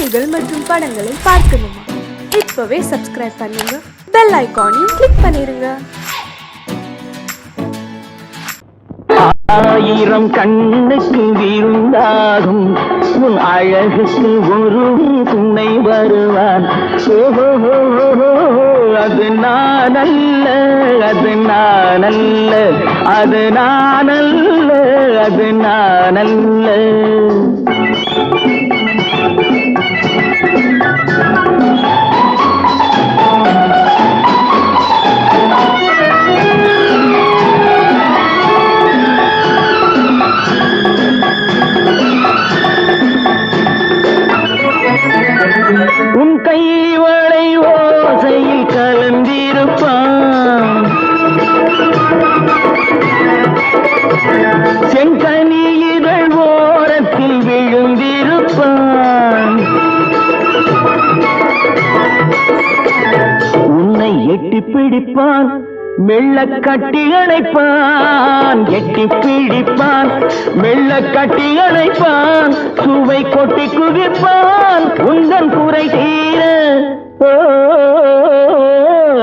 நிகழ்ச்சிகள் மற்றும் படங்களை பார்க்கணுமா? இப்பவே சப்ஸ்கிரைப் பண்ணுங்க, பெல் ஐகானையும் கிளிக் பண்ணிருங்க. ஆயிரம் கண்ணுக்கு விருந்தாகும் உன் அழகுக்கு ஒரு துணை வருவான். அது நான் அல்ல, அது நான் அல்ல, அது நான் அல்ல, அது நான் அல்ல. உன் கைவளை ஓசையில் கலந்திருப்பான், செங்கனி இதழ் ஓரத்தில் விழுந்திருப்பான். உன்னை எட்டி பிடிப்பான், மெல்ல கட்டி அணைப்பான். எட்டி பிடிப்பான், மெல்ல கட்டி அணைப்பான். சுவை கொட்டி குவிப்பான் உந்தன் குறை தீர.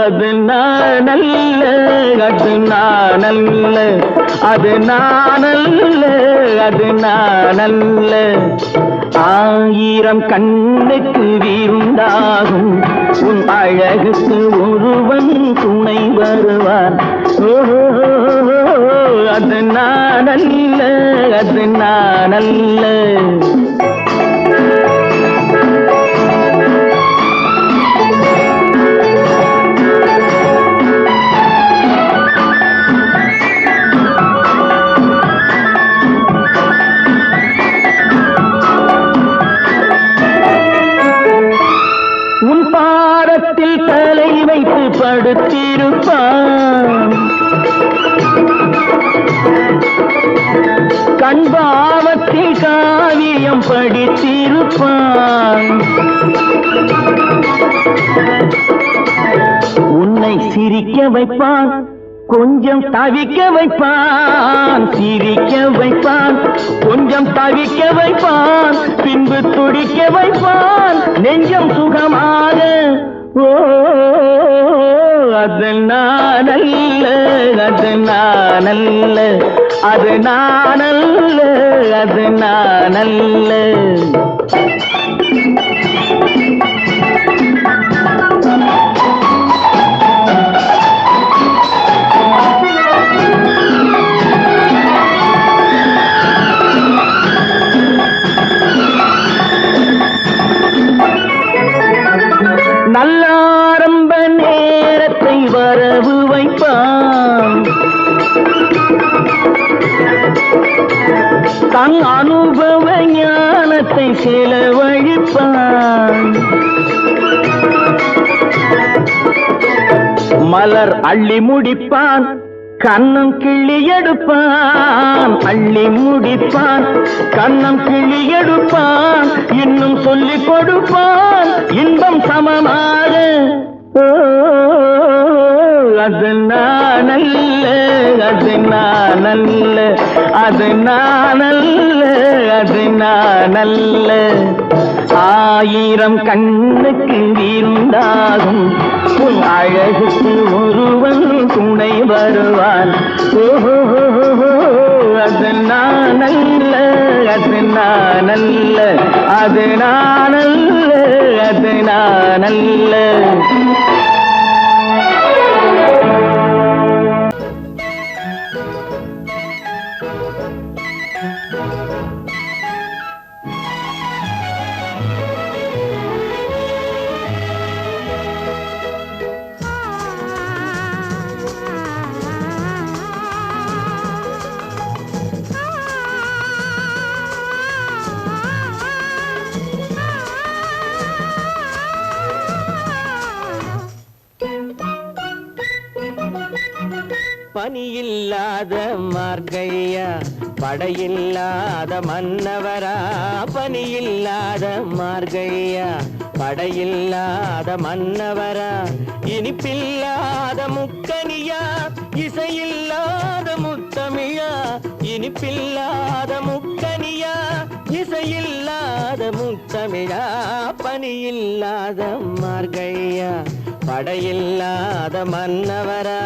அது நான் அல்ல, அது நான் அல்ல, அது நான் அல்ல, அது நான் அல்ல. ஆயிரம் கண்ணுக்கு விருந்தாகும் உன் அழகுக்கு ஒருவன் துணை வருவான். அது நான் அல்ல, அது நான் அல்ல. உன் பாதத்தில் தலை வைத்து படுத்திருப்பான், கண்பாவத்தில் காவியம் படித்திருப்பான். உன்னை சிரிக்க வைப்பான், கொஞ்சம் தவிக்க வைப்பான். சிரிக்க வைப்பான், கொஞ்சம் தவிக்க வைப்பான். பின்பு துடிக்க வைப்பான் நெஞ்சம் சுகமாக. அது நான் அல்ல, அது நான் அல்ல, அது நான் அல்ல, அது நான் அல்ல. நல்ல ஆரம்ப நேரத்தை வரவு வைப்பான், தன் அனுபவ ஞானத்தை செலவழிப்பான். மலர் அள்ளி முடிப்பான், கண்ணம் கிள்ளி எடுப்பான். அள்ளி முடிப்பான், கண்ணம் கிள்ளி எடுப்பான். இன்னும் சொல்லிக் கொடுப்பான் இன்பம் சமமாக. அது நான் அல்ல, அது நான் அல்ல, அது நான் அல்ல, அது நான் அல்ல. ஆயிரம் கண்ணுக்கு விருந்தாகும் உன் அழகுக்கு ஒருவன் துணை வருவான். அது நான் அல்ல, அது நான் அல்ல, அது நான் அல்ல, அது நான் அல்ல. பனியில்லாத மார்கழியா, படையில்லாத மன்னவரா. பனியில்லாத மார்கழியா, படையில்லாத மன்னவரா. இனிப்பில்லாத முக்கனியா, இசையில்லாத முத்தமிழா. இனிப்பில்லாத முக்கனியா, இசையில்லாத முத்தமிழா. பனியில்லாத மார்கழியா படையில்லாத மன்னவரா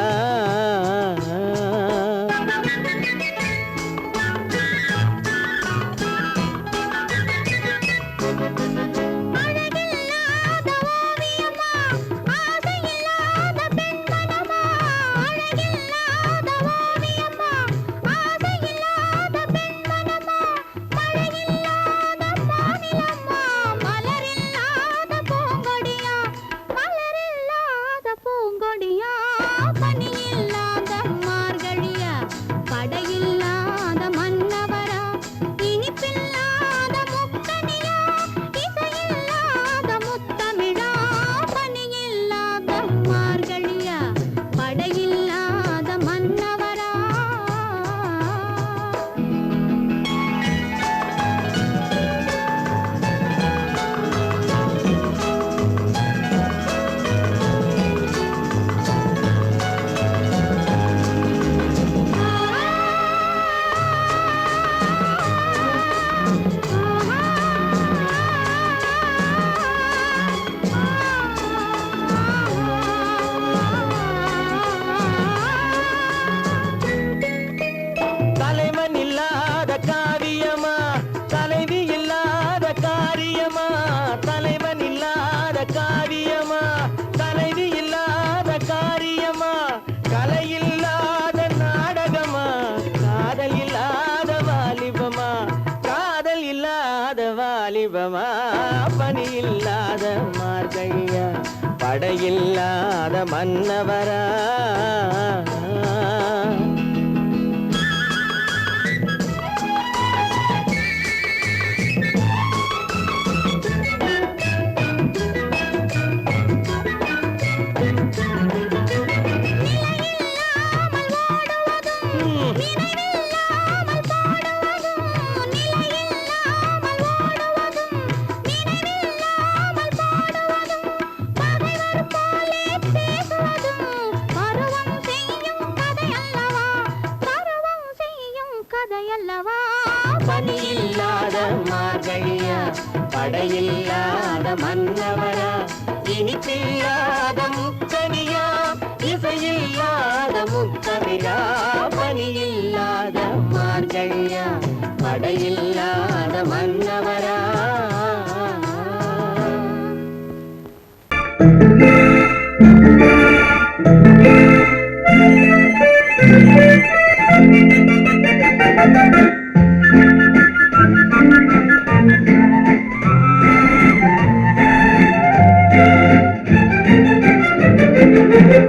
பனியில்லாத மார்கழியா படையில்லாத மன்னவரா பனியில்லாத மார்கழியா படையில்லாத மன்னவரா இனிப்பில்லாத முக்கனியா இசையில்லாத முத்தமிழா பனியில்லாத மார்கழியா படையில்லாத மன்னவரா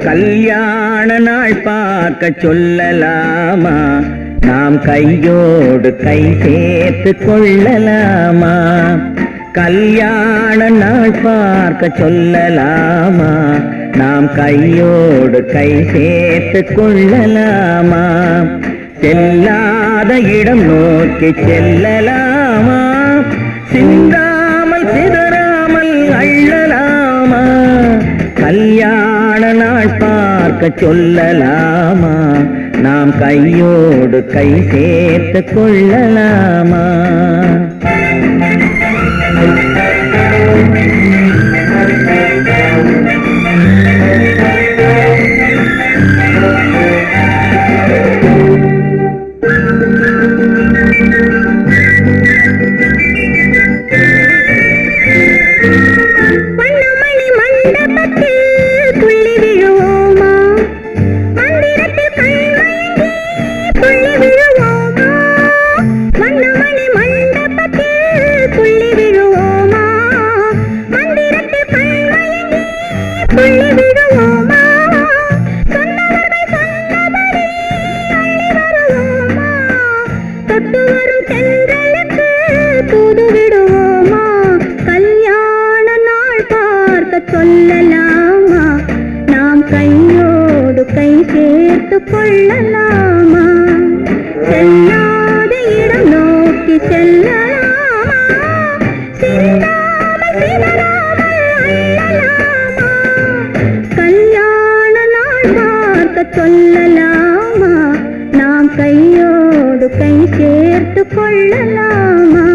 கல்யாண நாள் பார்க்க சொல்லலாமா நாம் கையோடு கை சேர்த்து கொள்ளலாமா கல்யாண நாள் பார்க்க சொல்லலாமா நாம் கையோடு கை சேர்த்து கொள்ளலாமா செல்லாத இடம் நோக்கி செல்லலாமா சிந்தாமல் சிதறாமல் அள்ளலாமா கல்யாண நாள் பார்க்க சொல்லலாமா நாம் கையோடு கை சேர்த்து கொள்ளலாமா சொல்லலாமா நாம் கையோடு கை சேர்த்து கொள்ளலாமா செல்லாத இடம் நோக்கி செல்லலாமா சிந்தாமல் சிதறாமல் அள்ளலாமா கல்யாண நாள் பார்க்க சொல்லலாமா நாம் கையோடு கை சேர்த்து கொள்ளலாமா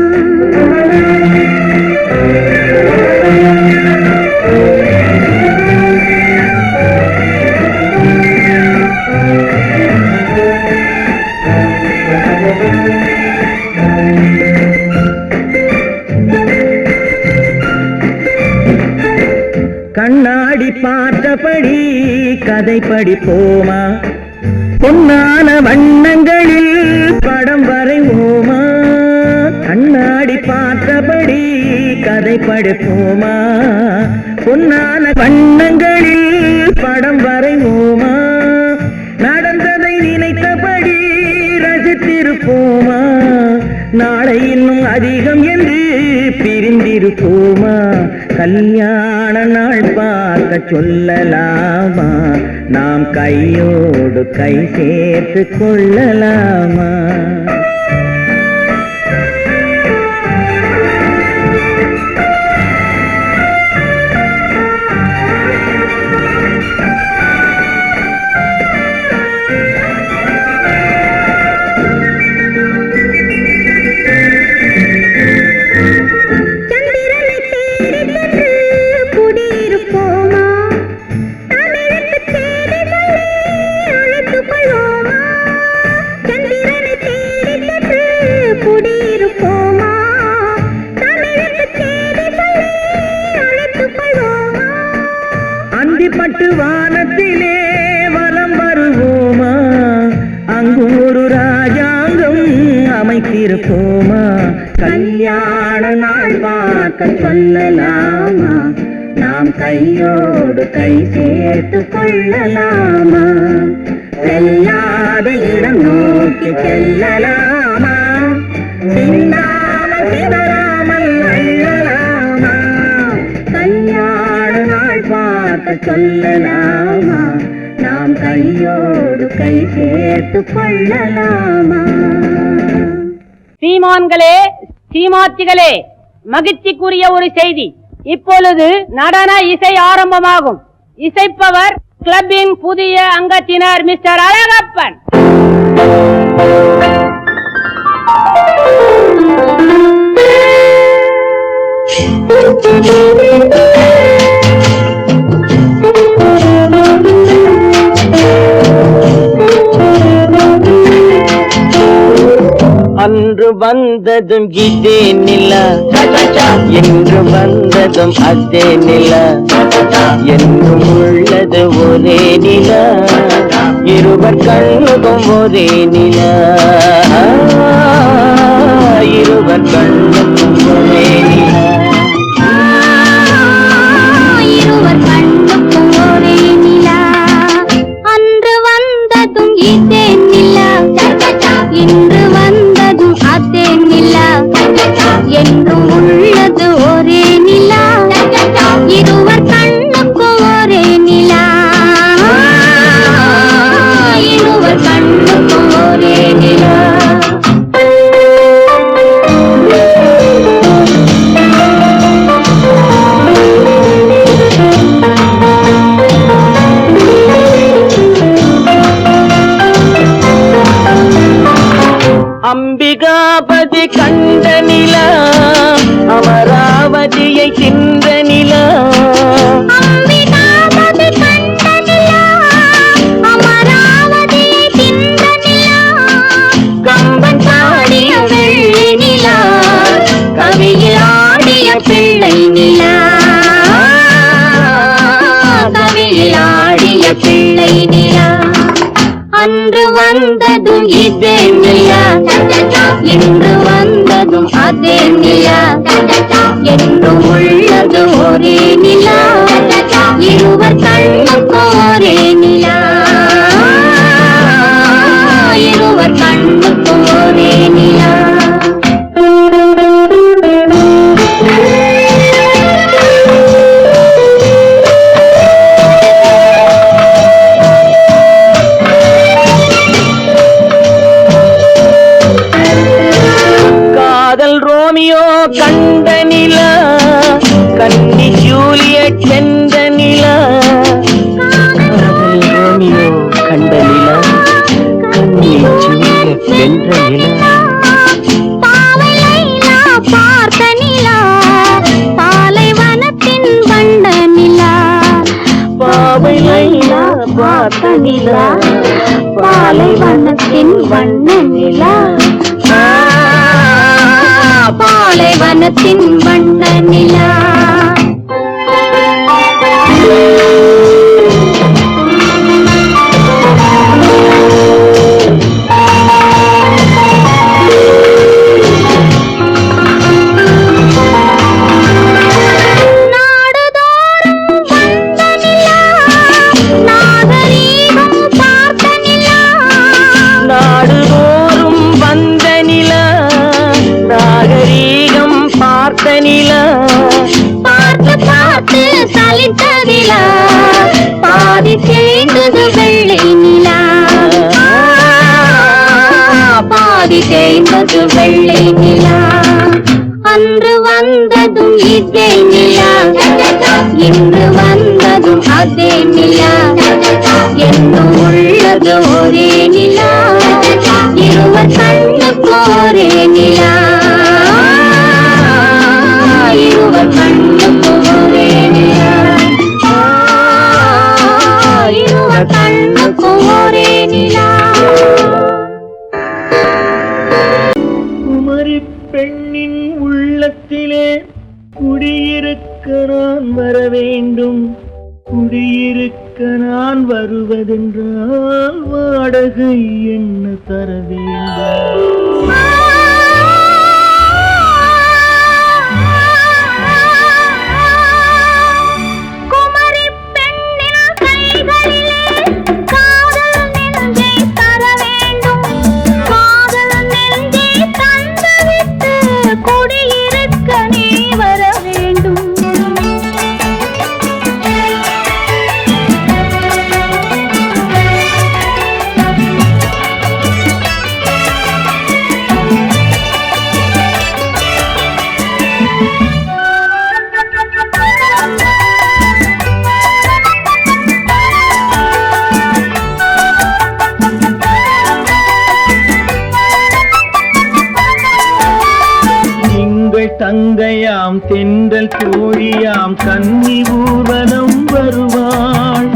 கண்ணாடி பார்த்தபடி கதை படிப்போமா, பொன்னான வண்ணங்களில் படம் வரைவோமா, கண்ணாடி பார்த்தபடி கதை படிப்போமா, பொன்னான வண்ணங்களில் படம் வரைவோமா, நடந்ததை நினைத்தபடி ரசித்திருப்போமா, நாளை இன்னும் அதிகம் என்று பிரிந்திருப்போமா, கல்யாண நாள் பார்க்க சொல்லலாமா, நாம் கையோடு கை சேர்த்து கொள்ளலாமா. பட்டு வானத்திலே வலம் வருவோமா, அங்கு ஒரு ராஜாங்கம் அமைத்திருப்போமா, கல்யாண நாள் பார்க்க சொல்லலாமா, நாம் கையோடு கை சேர்த்து கொள்ளலாமா, செல்லாத இடம் நோக்கி செல்லலாமா, சின்னாமல் சிதறாமல் அள்ளலாமா, கல்யாண நாள் பார்க்க சொல்லலாமா, நாம் கையோடு கை சேர்த்து கொள்ளலாமா. சீமான்களே, சீமாத்திகளே, மகிழ்ச்சிக்குரிய ஒரு செய்தி. இப்பொழுது நடன இசை ஆரம்பமாகும். இசைப்பவர் கிளப்பின் புதிய அங்கத்தினர் மிஸ்டர் அழகப்பன். அன்று வந்ததும் இதே நிலா, என்று வந்ததும் அதே நிலா, என்றும் உள்ளது ஒரே நிலா, இருவர் கண்ணுக்கும் ஒரே நிலா, இருவர் கண்ணுக்கும் ஒரே நிலா, இருவர் கண்ணுக்கும் ஒரே நிலா, அன்று வந்ததும் இதே நிலா, இன்று வந்ததும் அதே நிலா, என்றும் உள்ளது ஒரே நிலா, இருவர் கண்ணுக்கும் ஒரே நிலா, இருவர் கண்ணுக்கும் ஒரே நிலா. அம்பிகாபதி கண்ட நிலா, அமராவதியை தின்ற நிலா, அம்பிகாபதி கண்ட நிலா, அமராவதியை தின்ற நிலா, கம்பன் பாடிய வெள்ளி நிலா, கவியில் ஆடிய பிள்ளை நிலா, கவியில் ஆடிய பிள்ளை நிலா, அன்று வந்ததும் இதே நிலா, இன்று வந்ததும் அதே நிலா, என்றும் உள்ளது ஒரே நிலா, இருவர் கண்ணுக்கும் ஒரே நிலா, இருவர் கண்ணுக்கும் ஒரே நிலா. கண்ட நிலா, கன்னி ஜூலியட் சென்ற நிலா, காதல் ரோமியோ கண்ட நிலா, கன்னி ஜூலியட் வென்ற நிலா, பாவை லைலா பார்த்த நிலா, பாலைவனத்தின் வண்ட நிலா, பாவை லைலா பார்த்த நிலா, பாலைவனத்தின் வண்ண நிலா, பாலைவனத்தின் வண்ண நிலா. அது வெள்ளை நிலா. அன்று வந்ததும் இதே நிலா, இன்று வந்ததும் அதே நிலா. என்னும் உள்ளது ஒரே நிலா, இருவர் கண்ணுக்கு ஒரே நிலா. இருவர் கண்ணுக்கு ஒரே நிலா, இருவர் கண்ணுக்கு ஒரே நிலா. குமரி பெண்ணின் உள்ளத்திலே குடியிருக்க நான் வர வேண்டும். குடியிருக்க நான் வருவதென்றால் வாடகை என்ன தர வேண்டும்? குமரி பெண்ணின் கைகளிலே காதல் நெஞ்சை தர வேண்டும். காதல் நெஞ்சை தந்துவிட்டு குடியிருக்க நீ வர வேண்டும். தங்கையாம் தென்றல் தோழியாம் கன்னி ஊர்வலம் வருவாள்.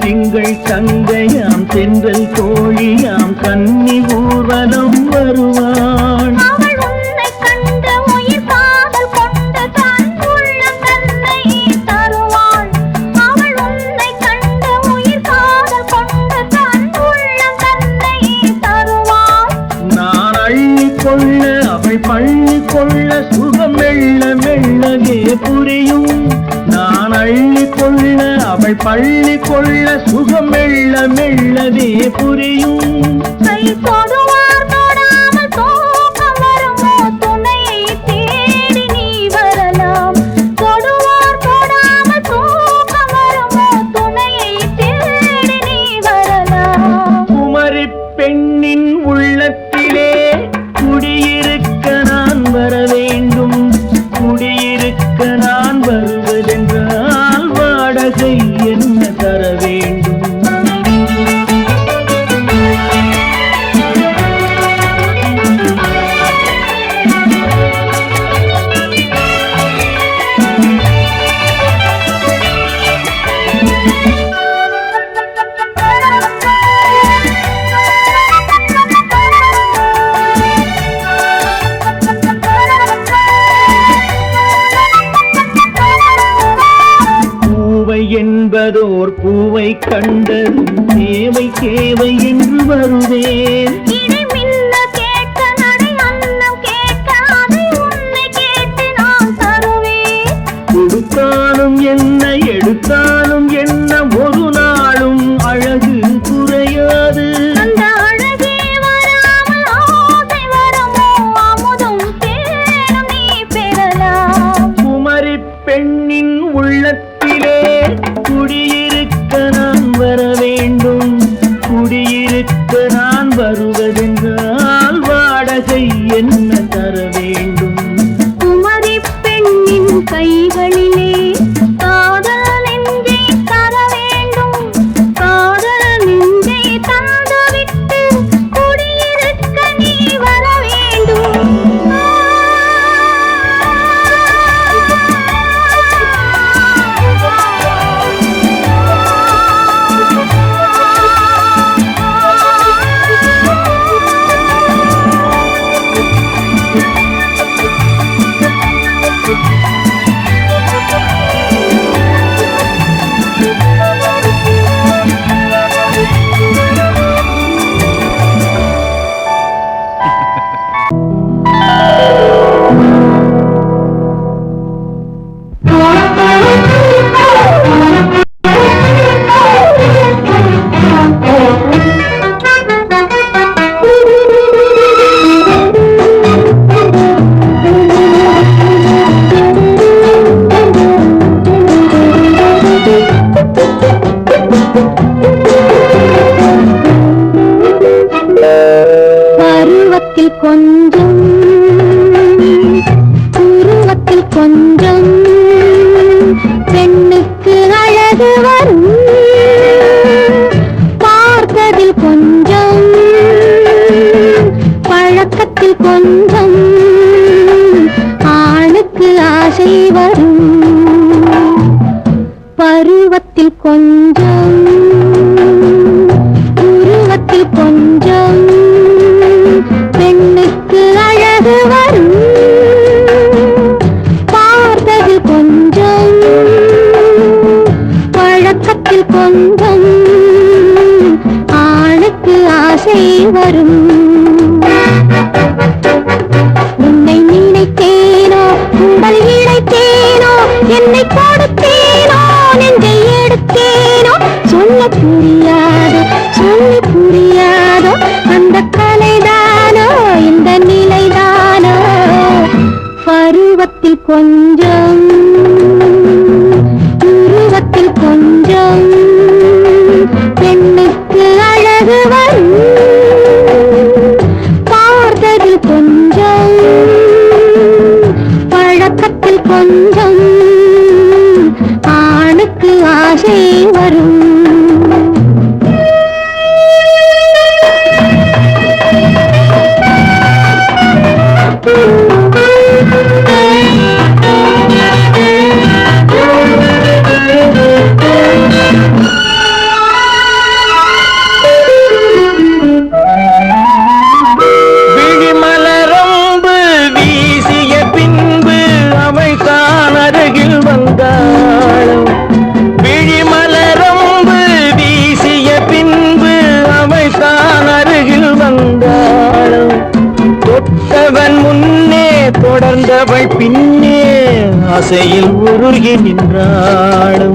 திங்கள் தங்கையாம் தென்றல் தோழியாம் கன்னி ஊர்வலம் வருவாள். அவள் உன்னை கண்டு உயிர் காதல் கொண்டு தன் உள்ளம் தன்னை தருவாள். அவள் உன்னை கண்டு உயிர் காதல் கொண்டு தன் உள்ளம் தன்னை தருவாள். நான் அள்ளிக்கொள்ள அவள் பள்ளிக்கொள்ள சுகம் மெல்ல மெல்லவே புரியும். நான் அள்ளிக்கொள்ள அவள் பள்ளிக்கொள்ள சுகம் மெல்ல மெல்லவே புரியும். கை தொடுவார் தொடாமல் தூக்கம் வருமோ, துணையை தேடி நீ வரலாம். தொடுவார் தொடாமல் தூக்கம் வருமோ, துணையை தேடி நீ வரலாம். குமரி பெண்ணின் உள்ளத்திலே குடியிருக்க நான் வர வேண்டும். குடியிருக்க நான் வருவதென்றால் வாடகை என்ன தர வேண்டும்? என்பதோர் பூவை கண்டதும் தேவை தேவை என்று வருவேன். இடி மின்ன கேட்க நடை அன்னம் கேட்க அதை உன்னை கேட்டு நான் தருவேன். கொடுத்தாலும் என்ன எடுத்தாலும் என்ன ஒரு நாளும் அழகு குறையாது. அந்த அழகே வராமல் ஆசை வருமோ, அமுதும் தேனும் நீ பெறலாம். குமரி பெண்ணின் உள்ளத்திலே குடியிருக்க நான் வர வேண்டும். குடியிருக்க நான் வருவதென்றால் வாடகை என்ன தர வேண்டும்? குமரி பெண்ணின் கைகளிலே காதல் நெஞ்சை தர வேண்டும். காதல் நெஞ்சை தந்துவிட்டு குடியிருக்க நீ வர வேண்டும். வரும். உன்னை நினைத்தேனோ உங்கள் இழைத்தேனோ என்னை கொடுத்தேனோ நெஞ்சை எடுத்தேனோ சொல்ல புரியாதோ சொல்லி புரியாதோ அந்த கலைதானோ இந்த நிலைதானோ பருவத்தில் கொஞ்சம் உருவத்தில் கொஞ்சம் பெண்ணுக்கு அழகு வரும். பார்த்ததில் கொஞ்சம் பழக்கத்தில் கொஞ்சம் ஆணுக்கு ஆசை வரும். விழிமலரம்பு வீசிய பின்பு அவை தான் அருகில் வந்தாள். விழிமலரம்பு வீசிய பின்பு அவை தான் அருகில் வந்தாள். தொட்டவன் முன்னே தொடர்ந்தவள் பின்னே ஆசையில் உருகி நின்றாள்.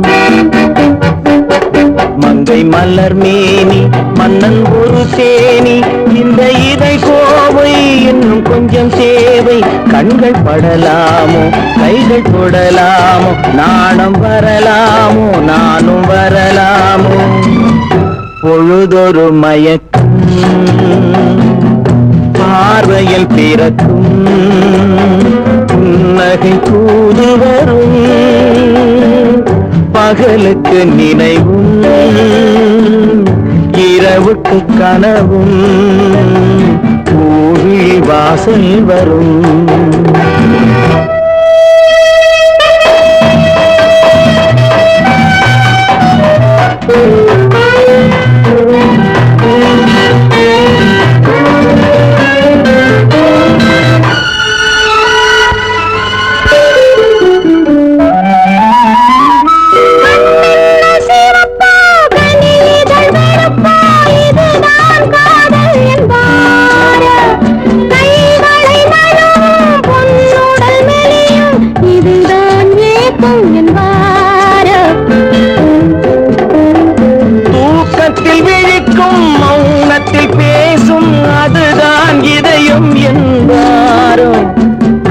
மங்கை மலர் மேனி மன்னன் ஒரு தேனி இந்த இதை கோவை இன்னும் கொஞ்சம் தேவை. கண்கள் படலாமோ கைகள் தொடலாமோ நாணம் வரலாமோ நானும் வரலாமோ. பொழுதொரு மயக்கம் பார்வையில் பிறக்கும் புன்னகை தூது வரும். பகலுக்கு நினைவும் இரவுக்கு கனவும் பூவிழி வாசல் வரும். தூக்கத்தில் விழிக்கும் மௌனத்தில் பேசும் அதுதான் இதயம் என்பாரோ.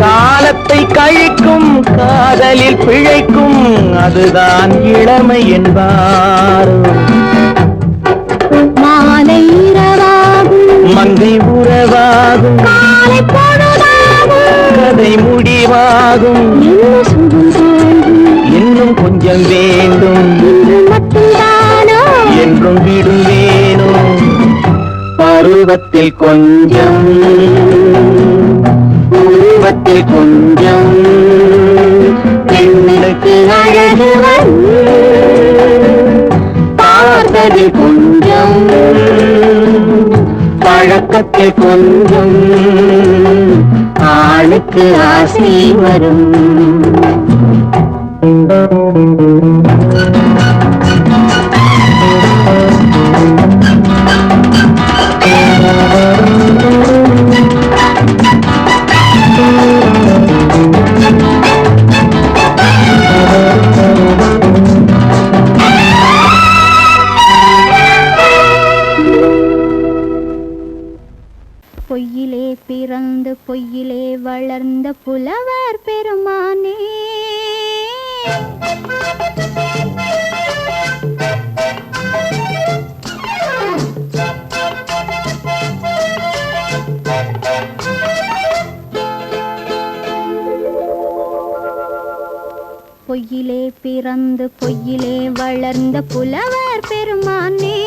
காலத்தை கழிக்கும் காதலில் பிழைக்கும் அதுதான் இளமை என்பாரோ. மாலை இரவாகும் மங்கை உறவாகும் காலை பொழுதாகும் கதை முடிவாகும். என்ன சுகம் தோன்றும் இன்னும் கொஞ்சம் வேண்டும் இன்று மட்டும்தானோ என்றும் விடுவேனோ. பருவத்தில் கொஞ்சம் உருவத்தில் கொஞ்சம் பெண்ணுக்கு அழகு வரும். பார்த்ததில் கொஞ்சம் பழக்கத்தில் கொஞ்சம் ஆளுக்கு ஆசை வரும். பொய்யிலே பிறந்து பொய்யிலே வளர்ந்த புலவர் பெருமானே பொய்யிலே பிறந்து பொய்யிலே வளர்ந்த புலவர் பெருமானே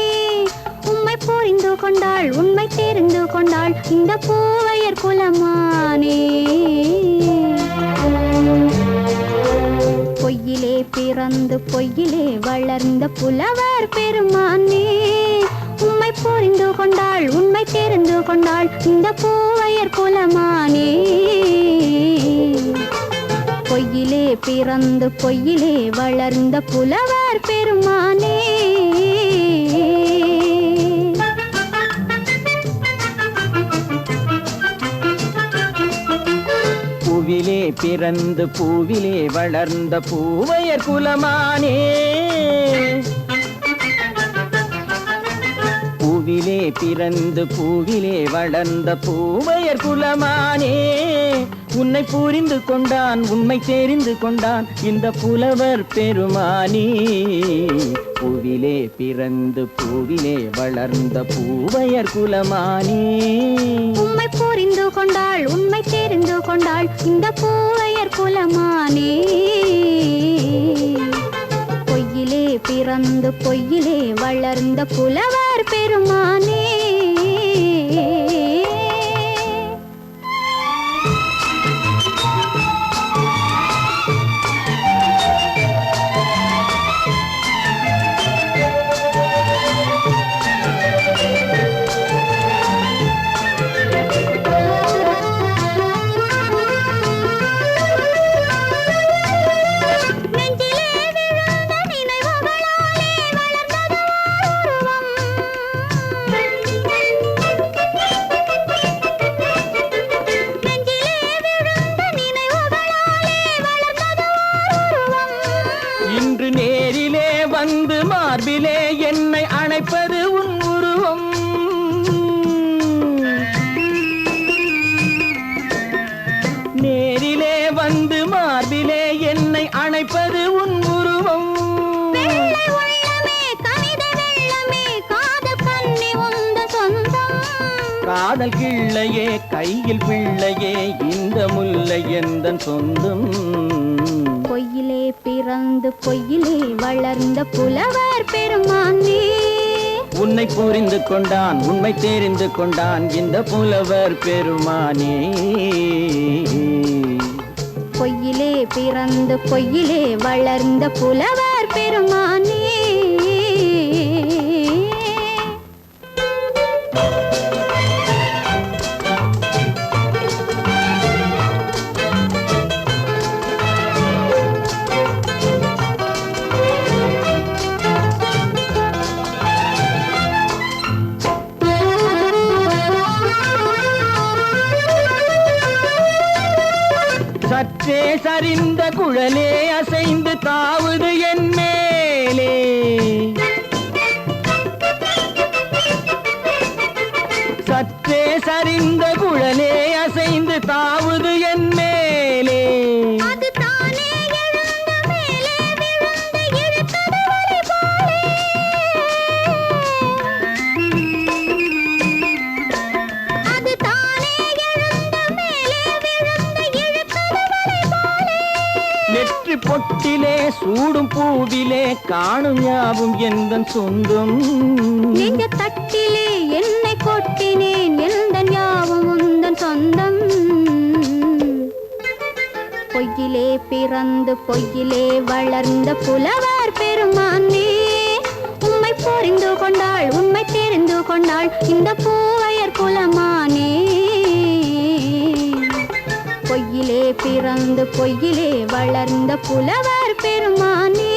உம்மை புரிந்து கொண்டாள் உண்மை தெரிந்து கொண்டாள் இந்த பூவையர் குலமானே. பொய்யிலே பிறந்து பொய்யிலே வளர்ந்த புலவர் பெருமானே உம்மை புரிந்து கொண்டாள் உண்மை தெரிந்து கொண்டாள் இந்த பூவையர் குலமானே. பொய்யிலே பிறந்து பொய்யிலே வளர்ந்த புலவர் பெருமானே. பூவிலே பிறந்து பூவிலே வளர்ந்த பூவையர் குலமானே பூவிலே பிறந்து பூவிலே வளர்ந்த பூவையர் குலமானே உன்னை புரிந்து கொண்டான் உண்மை தெரிந்து கொண்டான் இந்த புலவர் பெருமானே பூவிலே பிறந்து பூவிலே வளர்ந்த பூவையர் குலமானே உம்மை புரிந்து கொண்டாள் உண்மை தெரிந்து கொண்டாள் இந்த பூவையர் குலமானே பொய்யிலே பிறந்து பொய்யிலே வளர்ந்த புலவர் பெருமானே இன்று நேரிலே வந்து மார்பிலே என்னை அணைப்பது உன் உருவம் நேரிலே வந்து மார்பிலே என்னை அணைப்பது உன் உருவம் காதல் கிள்ளையே கையில் பிள்ளையே இந்த முல்லை எந்தன் சொந்தம் பொய்யிலே பிறந்து பொய்யிலே வளர்ந்த புலவர் பெருமானே உன்னை புரிந்து கொண்டான் உண்மை தெரிந்து கொண்டான் இந்த புலவர் பெருமானே பொய்யிலே பிறந்து பொய்யிலே வளர்ந்த புலவர் பெருமானே சற்றே சரிந்த குழலே அசைந்து தாவுது என் மேலே சற்றே சரிந்த குழலே அசைந்து தாவுது என் மேலே நெற்றி பொட்டிலே சூடும் பூவிலே காணும் யாவும் எந்தன் சொந்தம் நெஞ்ச தட்டிலே என்னை கொட்டினேன் எந்தன் யாவும் உந்தன் சொந்தம் பொய்யிலே பிறந்து பொய்யிலே வளர்ந்த புலவர் பெருமானே உம்மை புரிந்து கொண்டாள் உண்மை தெரிந்து கொண்டாள் இந்த பூவையர் குலமானே பொய்யிலே பிறந்து பொய்யிலே வளர்ந்த புலவர் பெருமானே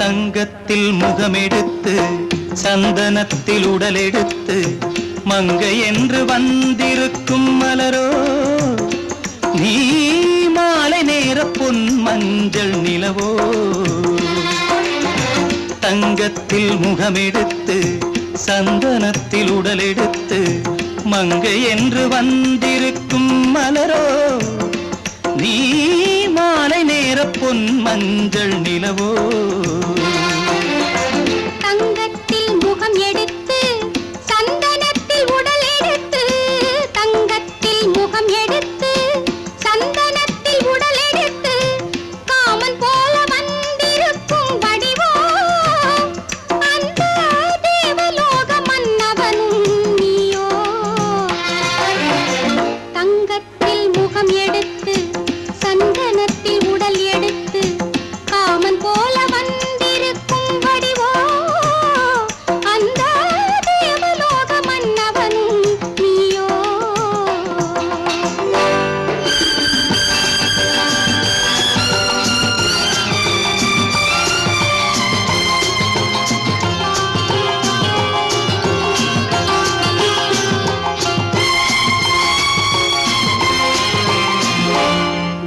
தங்கத்தில் முகமெடுத்து சந்தனத்தில் உடலெடுத்து மங்கை என்று வந்திருக்கும் மலரோ நீ மாலை நேர பொன் மஞ்சள் நிலவோ தங்கத்தில் முகமெடுத்து சந்தனத்தில் உடலெடுத்து மங்கை என்று வந்திருக்கும் மலரோ நீ மாலை நேர பொன் மஞ்சள் நிலவோ தங்கத்தில் முகம் எடுத்து சந்தனத்தில் உடல் எடுத்து தங்கத்தில் முகம் எடுத்து சந்தனத்தில் உடல் எடுத்து காமன் போல வந்திருக்கும் வடிவோ அந்த தேவலோக மன்ன முகம் எடுத்து சந்தனத்தில் உடல் எடுத்து காமன் போல வந்திருக்கும் வடிவோ அந்த தேவலோக மன்னவனும் நீயோ.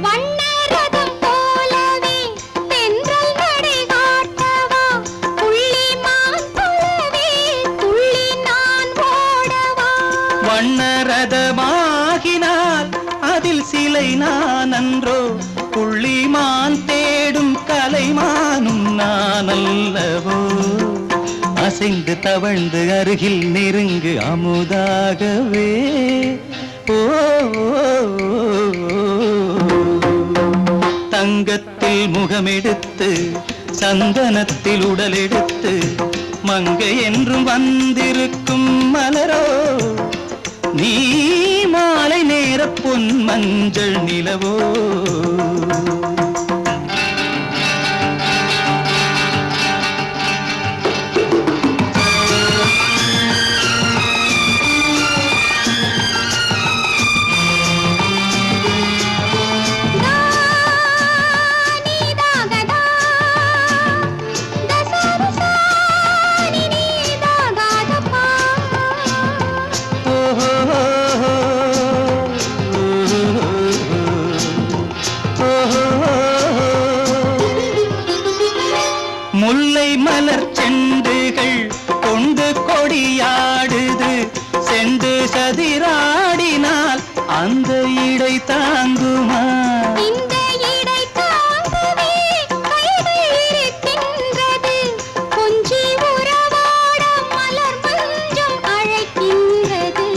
வண்ணரதம் போலவே தென்றல் நடை காட்டவா, புள்ளிமான் போலவே துள்ளி நான் ஓடவா. வண்ணரதமாகினால் அதில் சிலை நான் அன்றோ, புள்ளிமான் தேடும் கலைமானும் நான் அல்லவோ. அசைந்து தவழ்ந்து அருகில் நெருங்கு அமுதாகவே. ஓ தங்கத்தில் முகமெடுத்து சந்தனத்தில் உடல் எடுத்து மங்கை என்றும் வந்திருக்கும் மலரோ, நீ மாலை நேர பொன் மஞ்சள் நிலவோ. முல்லை மலர் செண்டுகள் கொண்டு கொடியாடுது, செண்டு சதிராடினால் அந்த இடை தாங்குமா? இந்த இடை தாங்கவே கைகள் இருக்கின்றது, கொஞ்சி உறவாட மலர் மஞ்சம் அழைக்கின்றது.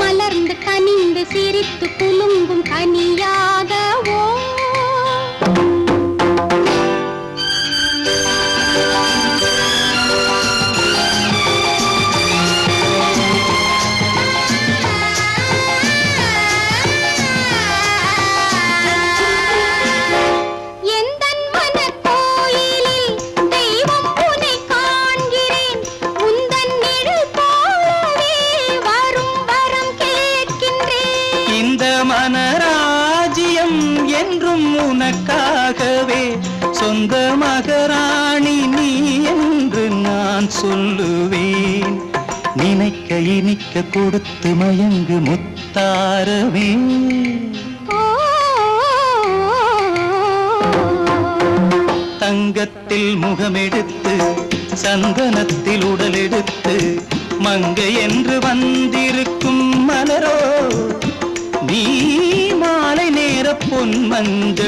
மலர்ந்து கனிந்து சிரித்து குலுங்கும் கனியாகவோ. எந்தன் மனக்கோயிலில் தெய்வம் உன்னை காண்கிறேன், உந்தன் நிழல் போலவே வரும் வரம் கேட்கின்றேன். இந்த மனராஜ்யம் என்றும் உனக்காகவே, சொந்த மகராணி நீ என்று நான் சொல்லுவேன். நினைக்க இனிக்க கொடுத்து மயங்கு முத்தாரவே. தங்கத்தில் முகமெடுத்து சந்தனத்தில் உடல் எடுத்து மங்கை என்று வந்திருக்கும் மலரோ, நீ மாலை நேர பொன் மஞ்சள்